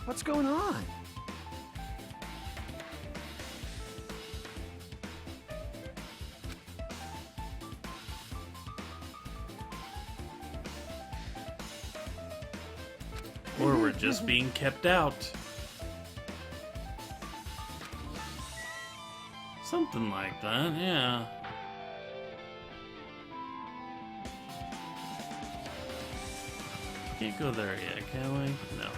What's going on? Or we're just being kept out. Something like that, yeah. Can't go there yet, can we? No.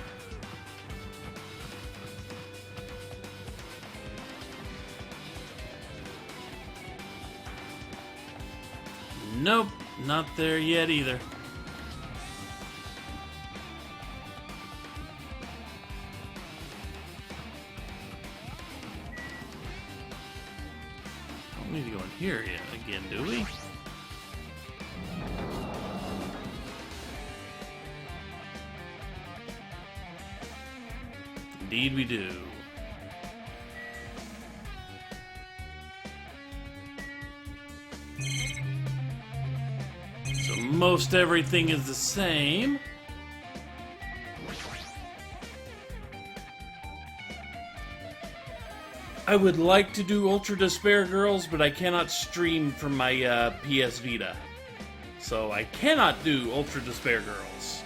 Nope, not there yet either. Don't need to go in here yet again, do we? Indeed we do. So most everything is the same. I would like to do Ultra Despair Girls, but I cannot stream from my PS Vita. So I cannot do Ultra Despair Girls.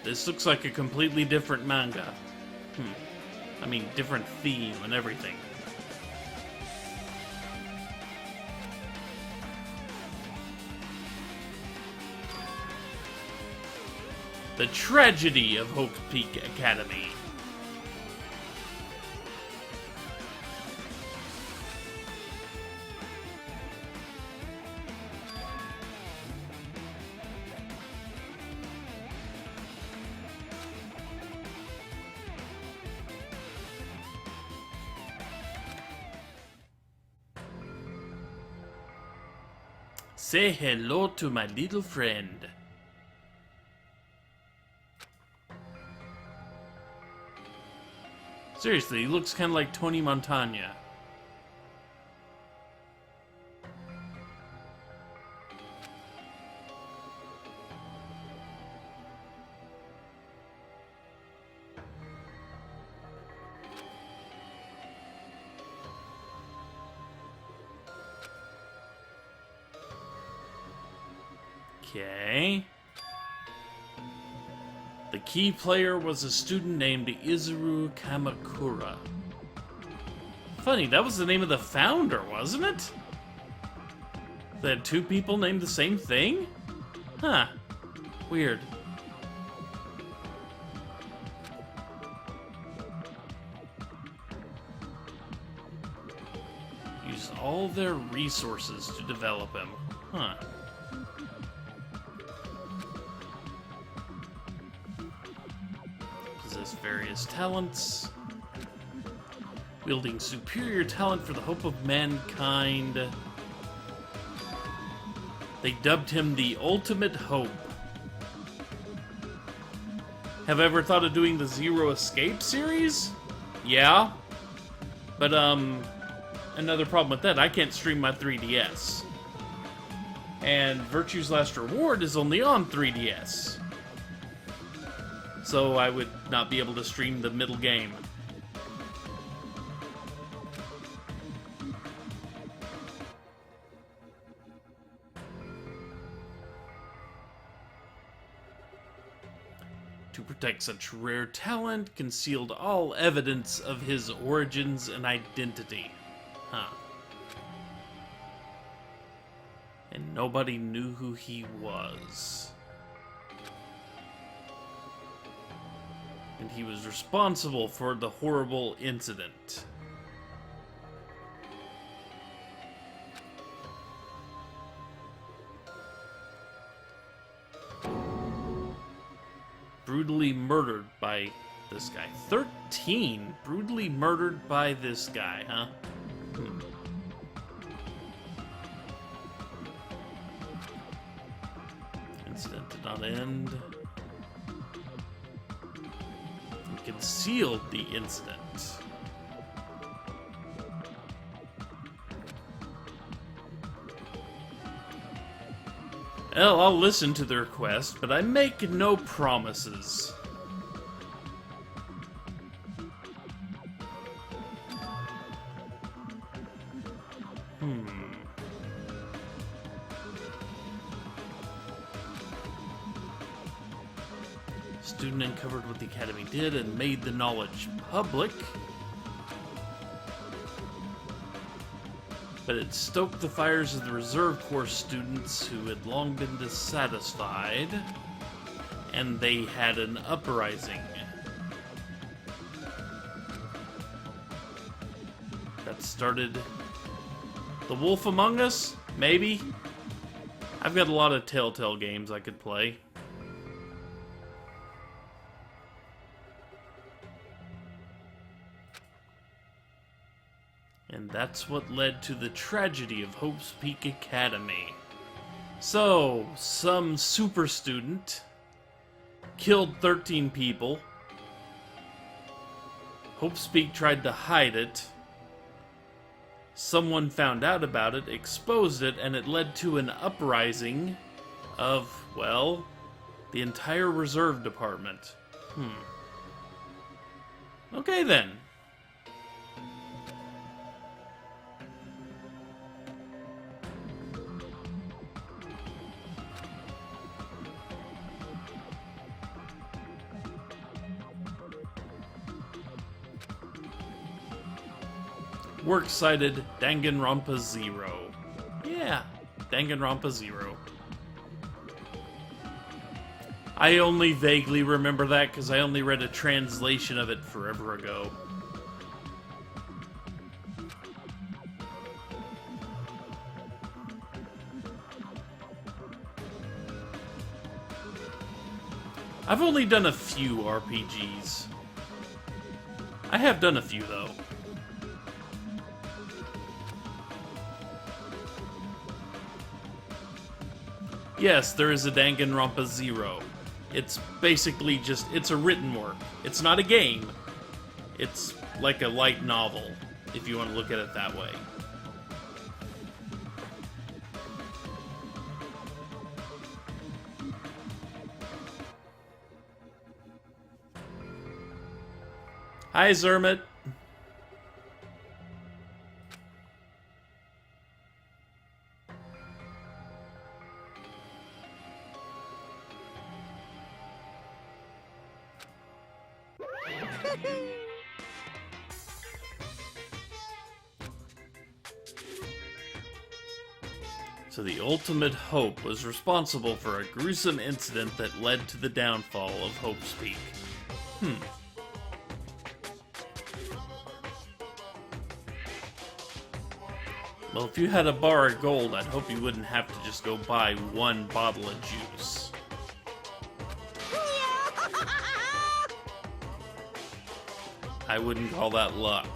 This looks like a completely different manga. I mean, different theme and everything. The Tragedy of Hope Peak Academy. Say hello to my little friend. Seriously, he looks kind of like Tony Montana. Okay. The key player was a student named Izuru Kamakura. Funny, that was the name of the founder, wasn't it? They had two people named the same thing? Huh. Weird. Used all their resources to develop him. Huh. Various talents, wielding superior talent for the hope of mankind. They dubbed him the Ultimate Hope. Have I ever thought of doing the Zero Escape series? Yeah. But, another problem with that, I can't stream my 3DS. And Virtue's Last Reward is only on 3DS. So I would not be able to stream the middle game. To protect such rare talent, concealed all evidence of his origins and identity. Huh. And nobody knew who he was. And he was responsible for the horrible incident. Brutally murdered by this guy. 13 brutally murdered by this guy, huh? Incident did not end. Concealed the incident. Well, I'll listen to the request, but I make no promises. Student uncovered what the Academy did and made the knowledge public. But it stoked the fires of the Reserve Corps students who had long been dissatisfied, and they had an uprising. That started The Wolf Among Us? Maybe? I've got a lot of Telltale games I could play. And that's what led to the tragedy of Hope's Peak Academy. So, some super student killed 13 people. Hope's Peak tried to hide it. Someone found out about it, exposed it, and it led to an uprising of, well, the entire reserve department. Okay then. Works cited Danganronpa 0. Yeah, Danganronpa 0. I only vaguely remember that because I only read a translation of it forever ago. I've only done a few RPGs. I have done a few, though. Yes, there is a Danganronpa 0. It's basically just, it's a written work. It's not a game. It's like a light novel, if you want to look at it that way. Hi, Zermit. So the Ultimate Hope was responsible for a gruesome incident that led to the downfall of Hope's Peak. Well, if you had a bar of gold, I'd hope you wouldn't have to just go buy one bottle of juice. I wouldn't call that luck.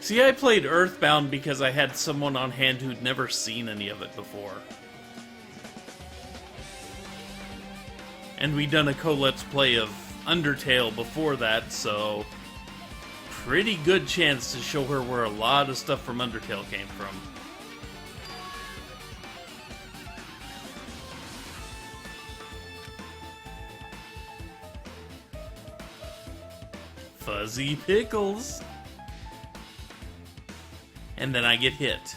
See, I played Earthbound because I had someone on hand who'd never seen any of it before. And we'd done a co-let's play of Undertale before that, so pretty good chance to show her where a lot of stuff from Undertale came from. Fuzzy pickles. And then I get hit.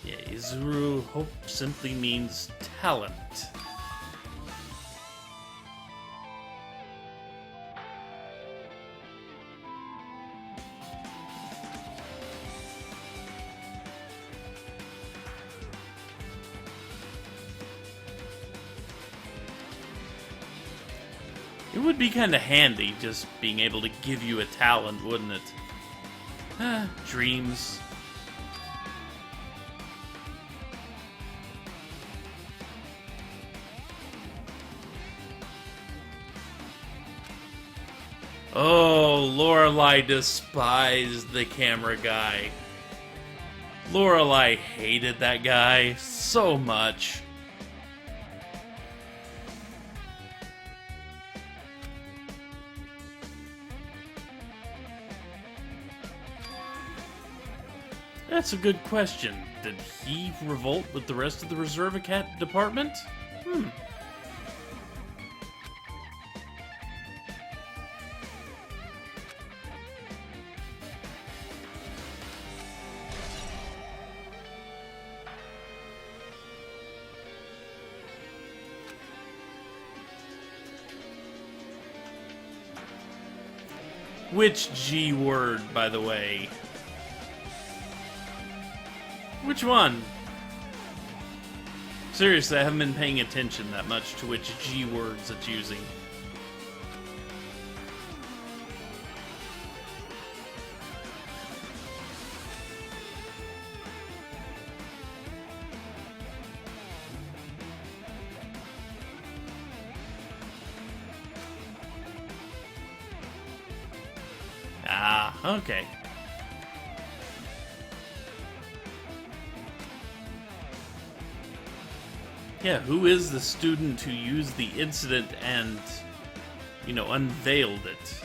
Yeah, Izuru, hope simply means talent. It would be kind of handy just being able to give you a talent, wouldn't it? Dreams. Oh, Lorelai despised the camera guy. Lorelai hated that guy so much. That's a good question. Did he revolt with the rest of the Reserve Department? Which G word, by the way? Which one? Seriously, I haven't been paying attention that much to which G words it's using. Ah, okay. Yeah, who is the student who used the incident and, unveiled it?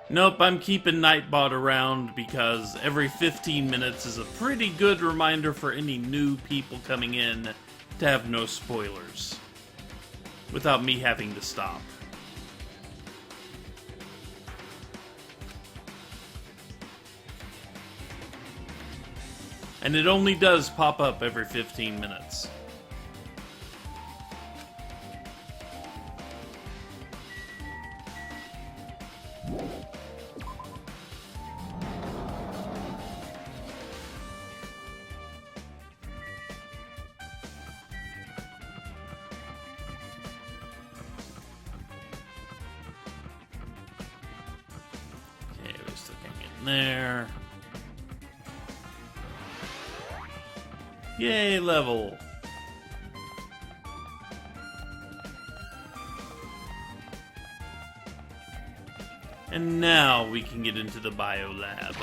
Nope, I'm keeping Nightbot around because every 15 minutes is a pretty good reminder for any new people coming in to have no spoilers, without me having to stop. And it only does pop up every 15 minutes. There. Yay, level. And now we can get into the biolab.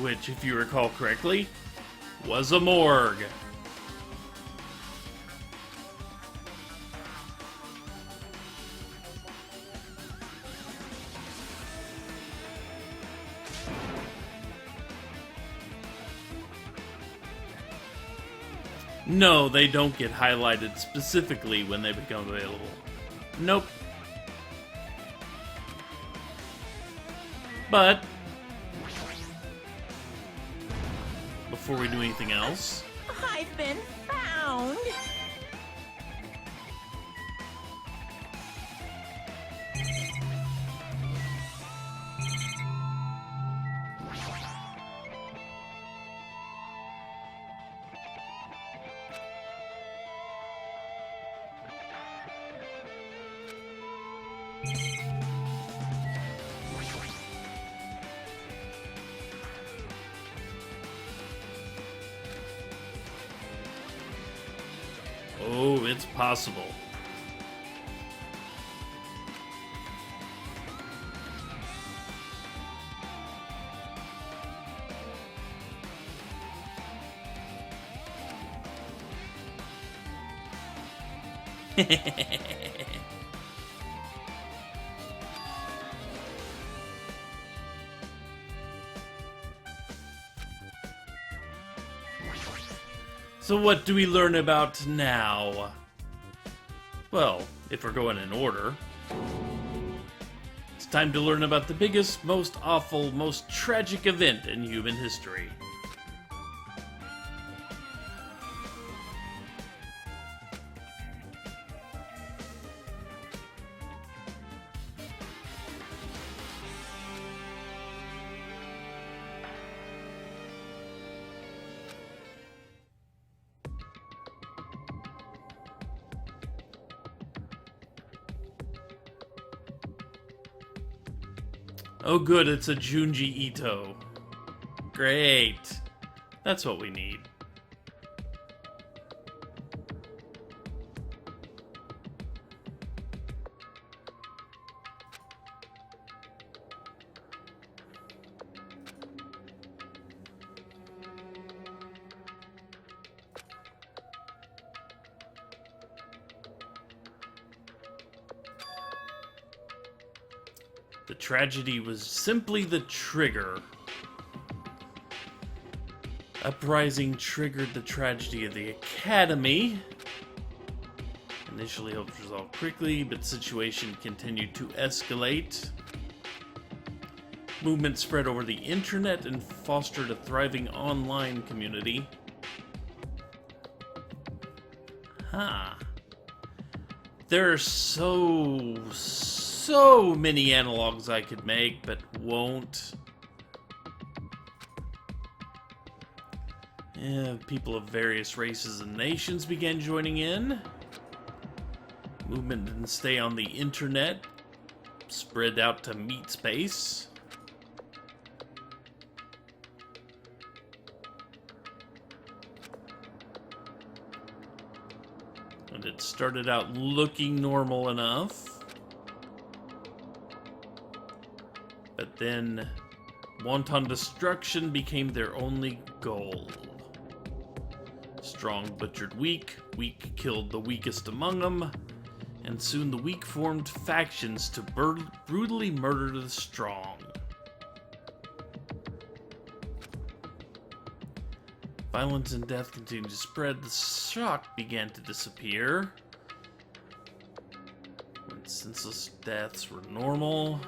Which, if you recall correctly, was a morgue. No, they don't get highlighted specifically when they become available. Nope. But before we do anything else, I've been found. oh, it's possible. So what do we learn about now? Well, if we're going in order, it's time to learn about the biggest, most awful, most tragic event in human history. Oh good, it's a Junji Ito. Great. That's what we need. The tragedy was simply the trigger. Uprising triggered the tragedy of the Academy. Initially hoped to resolve quickly, but the situation continued to escalate. Movement spread over the internet and fostered a thriving online community. Huh. There are so many analogs I could make, but won't. People of various races and nations began joining in. Movement didn't stay on the internet, spread out to meat space. And it started out looking normal enough. But then, wanton destruction became their only goal. Strong butchered weak, weak killed the weakest among them, and soon the weak formed factions to brutally murder the strong. Violence and death continued to spread. The shock began to disappear. When senseless deaths were normal.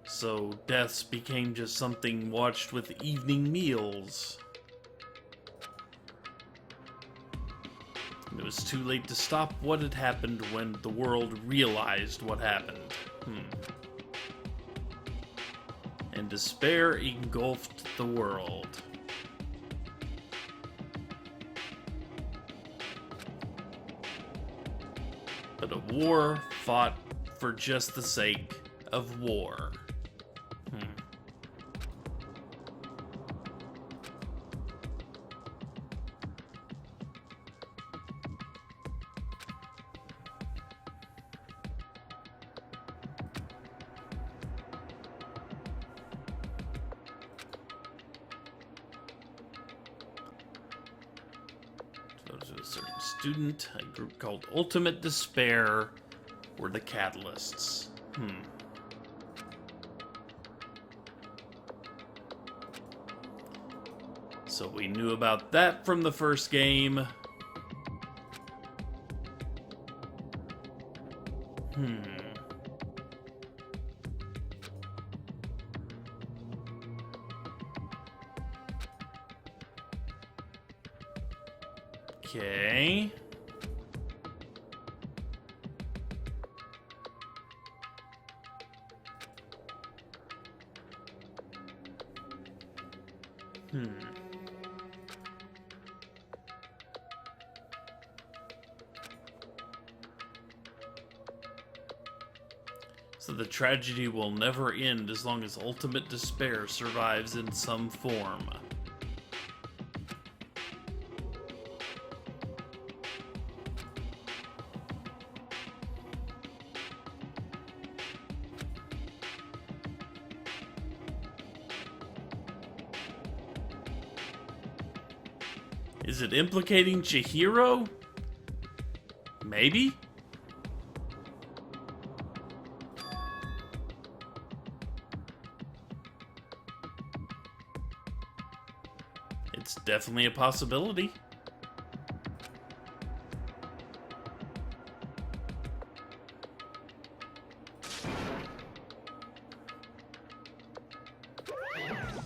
So deaths became just something watched with evening meals. And it was too late to stop what had happened when the world realized what happened. And despair engulfed the world. But a war fought for just the sake of war. A certain student, a group called Ultimate Despair, were the catalysts. So we knew about that from the first game. Okay. So the tragedy will never end as long as ultimate despair survives in some form. Is it implicating Chihiro? Maybe? It's definitely a possibility.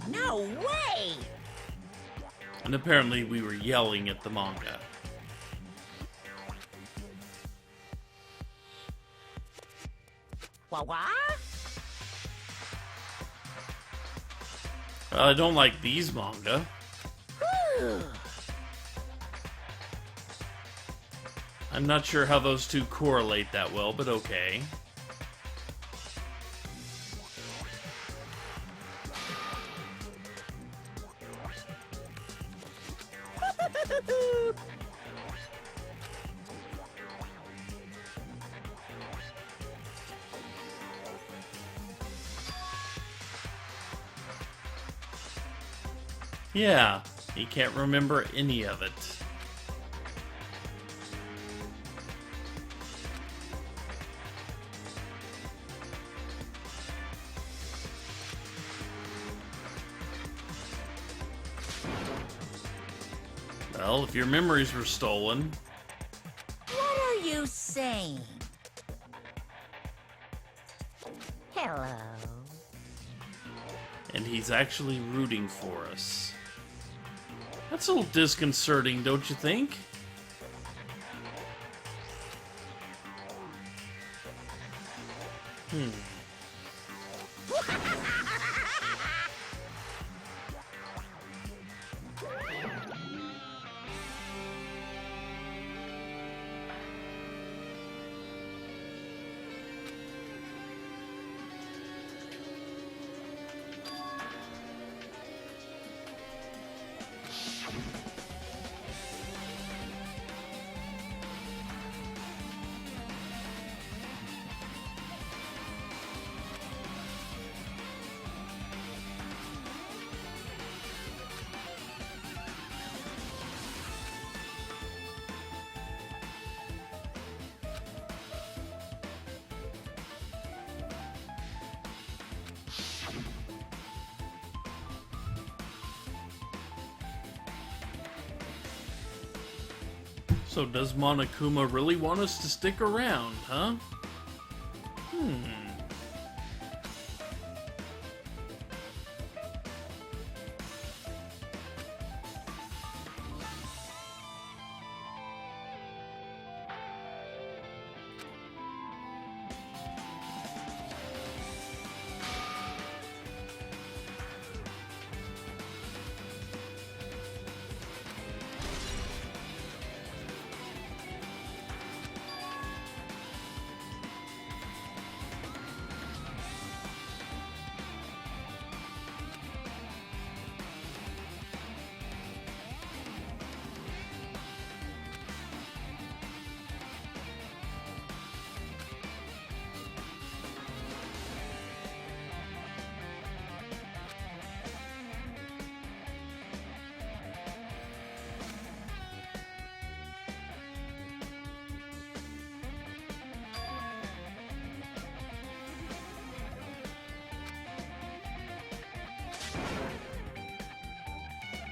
No way! And apparently we were yelling at the manga. What? I don't like these manga. I'm not sure how those two correlate that well, but okay. Yeah, he can't remember any of it. Well, if your memories were stolen... What are you saying? Hello. And he's actually rooting for us. That's a little disconcerting, don't you think? So does Monokuma really want us to stick around, huh?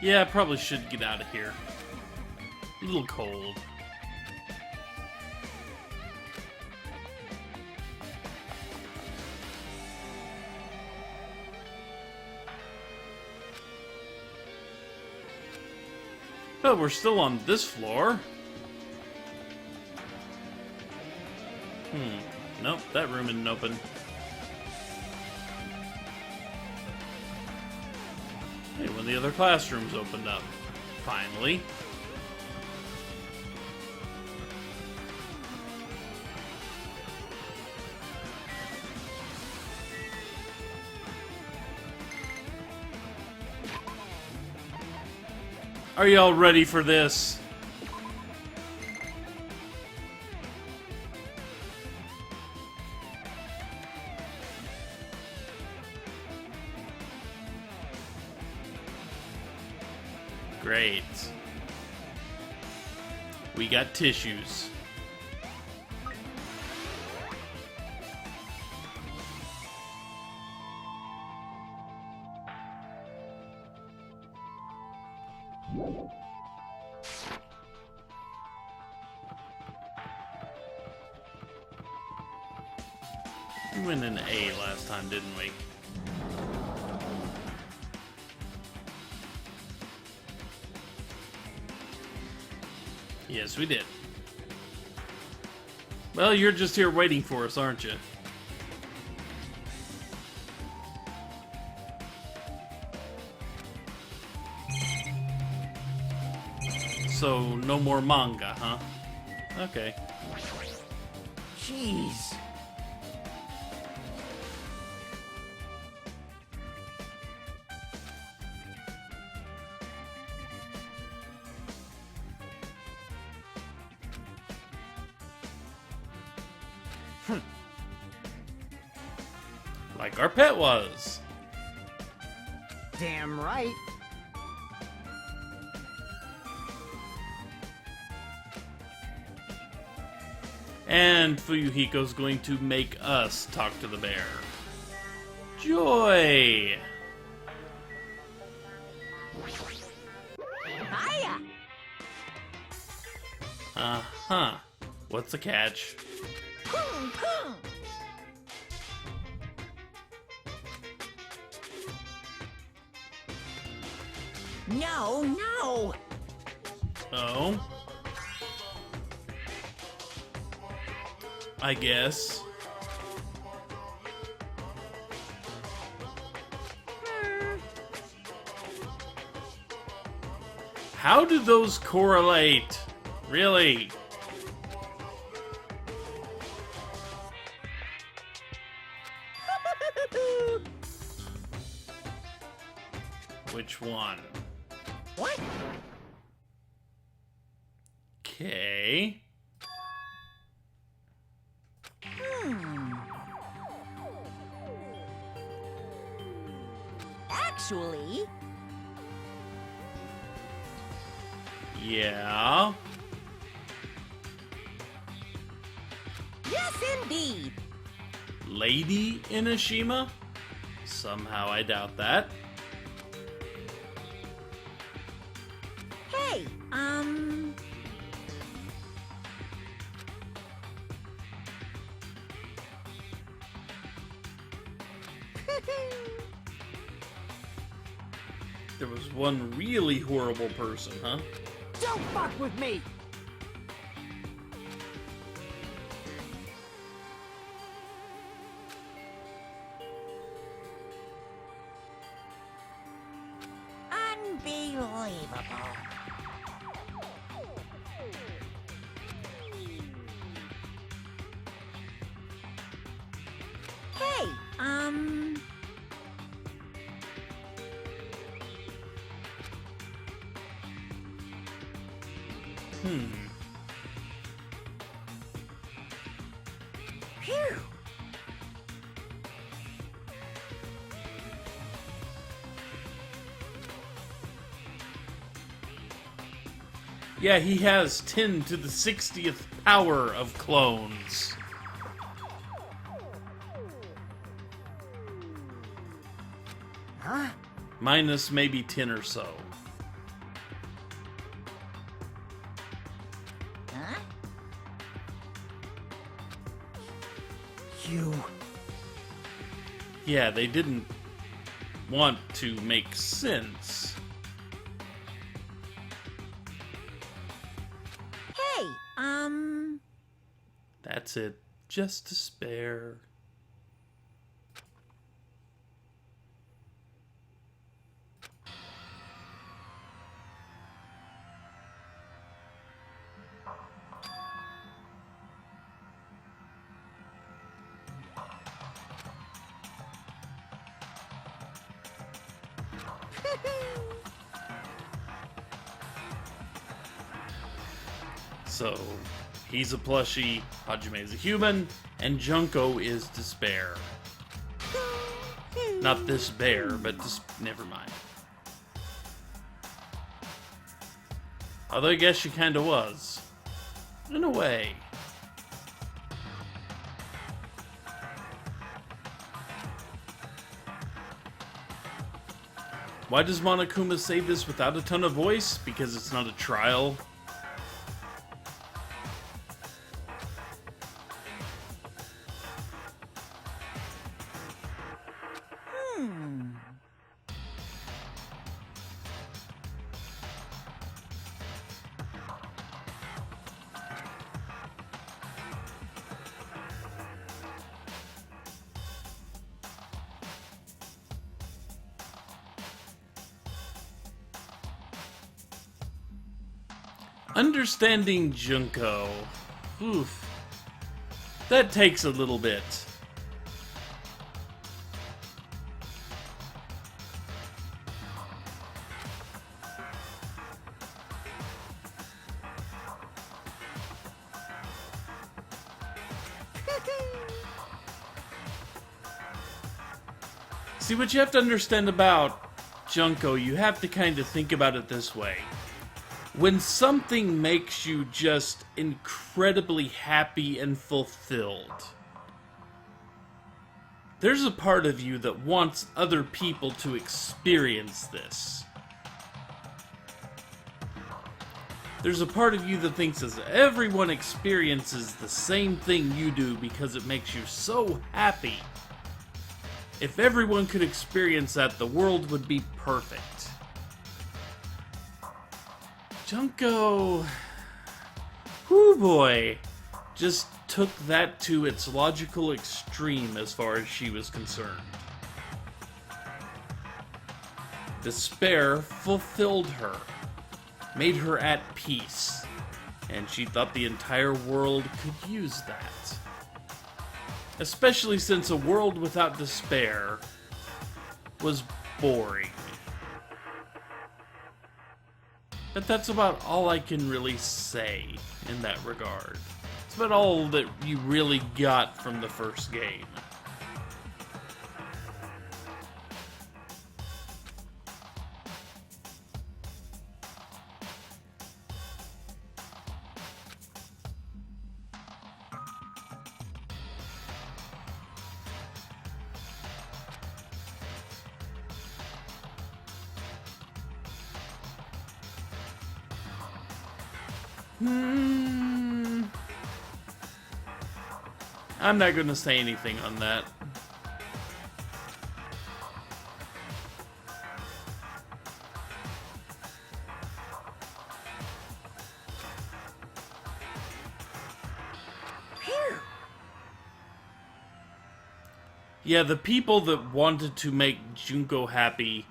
Yeah, I probably should get out of here. A little cold. But we're still on this floor. Nope, that room isn't open. Hey, one of the other classrooms opened up. Finally. Are y'all ready for this? Great. We got tissues. We went in A last time, didn't we? Yes, we did. Well, you're just here waiting for us, aren't you? So, no more manga, huh? Okay. Jeez. Like our pet was. Damn right. And Fuyuhiko's going to make us talk to the bear. Joy! Hiya! Uh-huh. What's the catch? Boom, boom. No, no! Oh? I guess. How do those correlate? Really? Which one? What? Okay. Actually, Yeah. yes indeed. Lady Inashima? Somehow I doubt that. Hey, There was one really horrible person, huh? Don't fuck with me! unbelievable. Hey, phew. Yeah, he has 10 to the 60th power of clones. Huh? Minus maybe 10 or so. Huh? You... Yeah, they didn't want to make sense. Hey, That's it. Just despair. So, he's a plushie, Hajime's a human, and Junko is despair. Not this bear, but never mind. Although I guess she kinda was. In a way. Why does Monokuma say this without a ton of voice? Because it's not a trial. Understanding Junko. oof. That takes a little bit. See, what you have to understand about Junko, you have to kind of think about it this way. When something makes you just incredibly happy and fulfilled, there's a part of you that wants other people to experience this. There's a part of you that thinks as everyone experiences the same thing you do because it makes you so happy. If everyone could experience that, the world would be perfect. Junko, whoo boy, just took that to its logical extreme as far as she was concerned. Despair fulfilled her, made her at peace, and she thought the entire world could use that. Especially since a world without despair was boring. But that's about all I can really say in that regard. It's about all that you really got from the first game. I'm not going to say anything on that. Phew. Yeah, the people that wanted to make Junko happy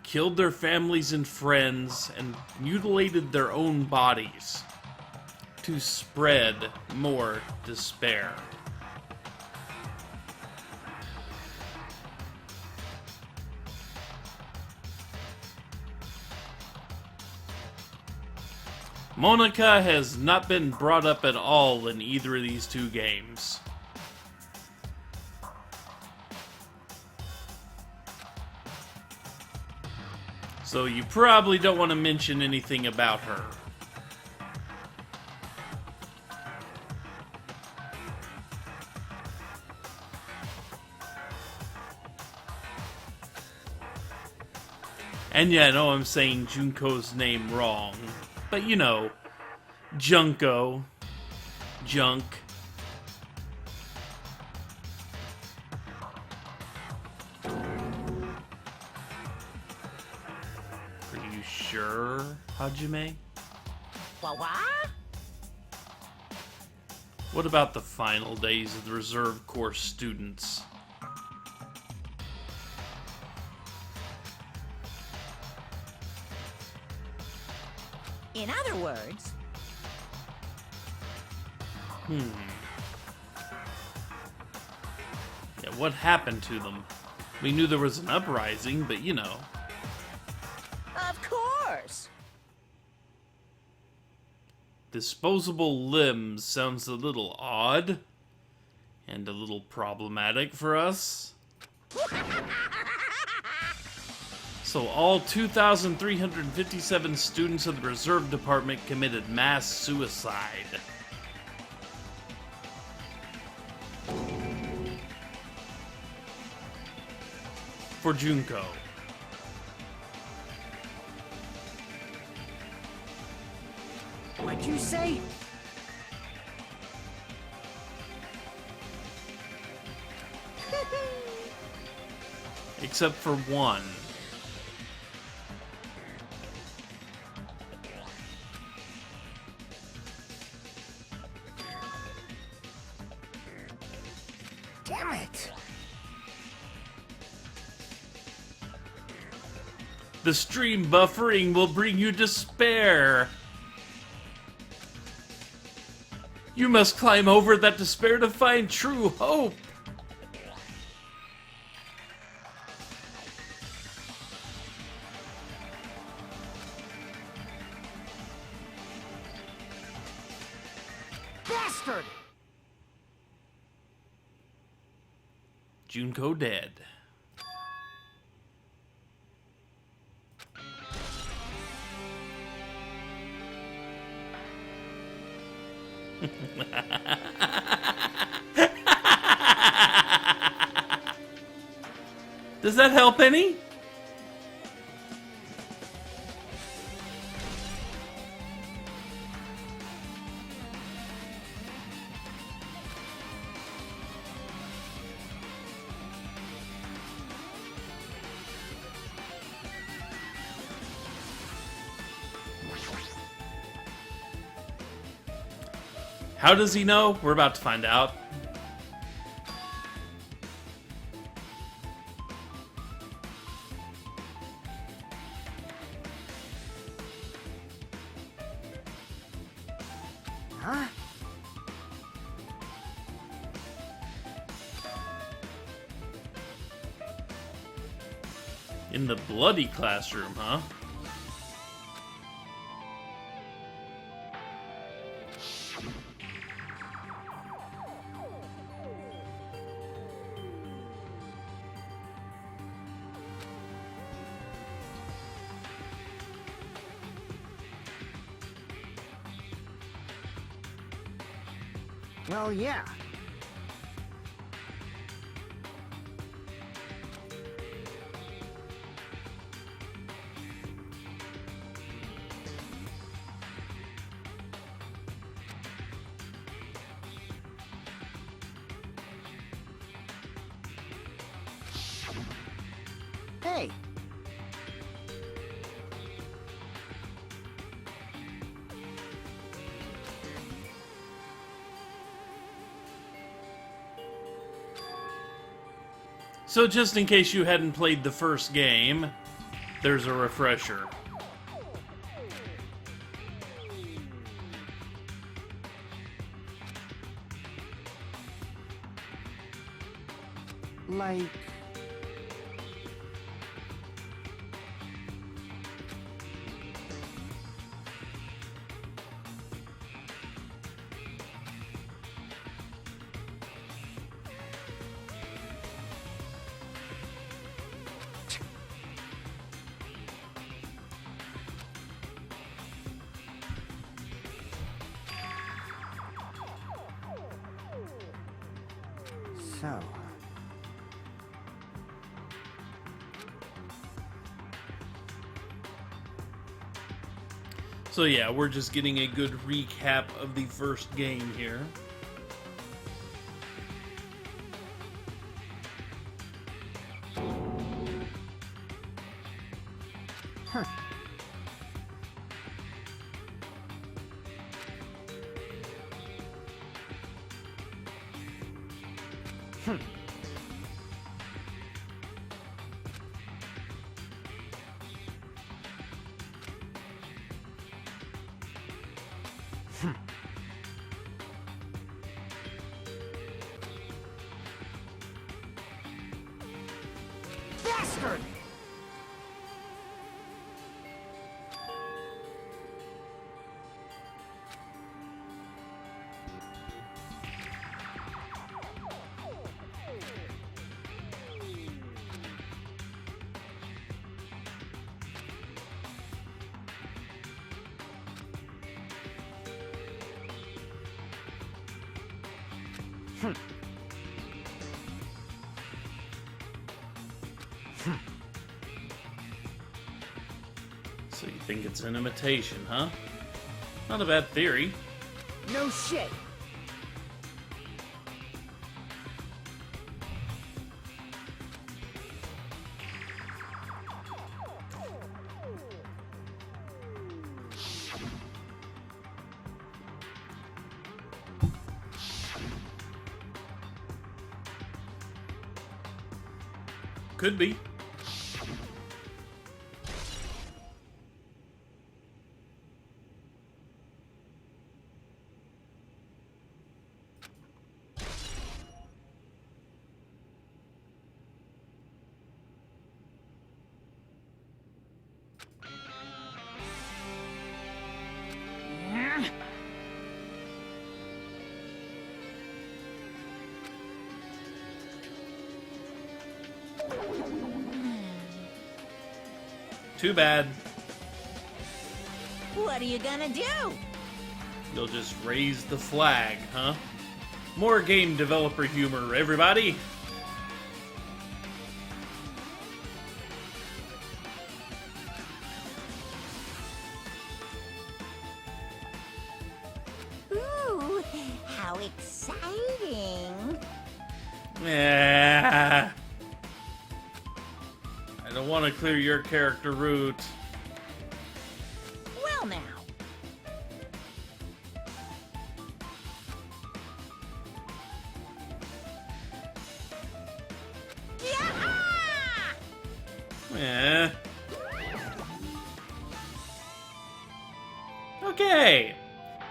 killed their families and friends and mutilated their own bodies to spread more despair. Monica has not been brought up at all in either of these two games. So you probably don't want to mention anything about her. And yeah, I know I'm saying Junko's name wrong. But you know, Junko, Junk. Are you sure, Hajime? What? What about the final days of the reserve course students? In other words, Yeah, what happened to them? We knew there was an uprising, but you know. of course. Disposable limbs sounds a little odd. And a little problematic for us. So all 2,357 students of the Reserve Department committed mass suicide. For Junko. What'd you say? Except for one. Damn it! The stream buffering will bring you despair. You must climb over that despair to find true hope. Bastard! Junko dead. Does that help any? How does he know? We're about to find out. Huh? In the bloody classroom, huh? Well, yeah. Hey. So just in case you hadn't played the first game, there's a refresher. Like... So... So yeah, we're just getting a good recap of the first game here. Huh. Bastard! So you think it's an imitation, huh? Not a bad theory. No shit! Could be. Too bad. What are you gonna do? You'll just raise the flag, huh? More game developer humor, everybody! Ooh, how exciting. I don't want to clear your character route. Well now. Yeah! Okay.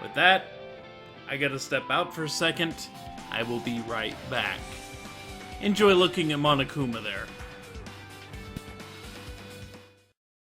With that, I gotta step out for a second. I will be right back. Enjoy looking at Monokuma there.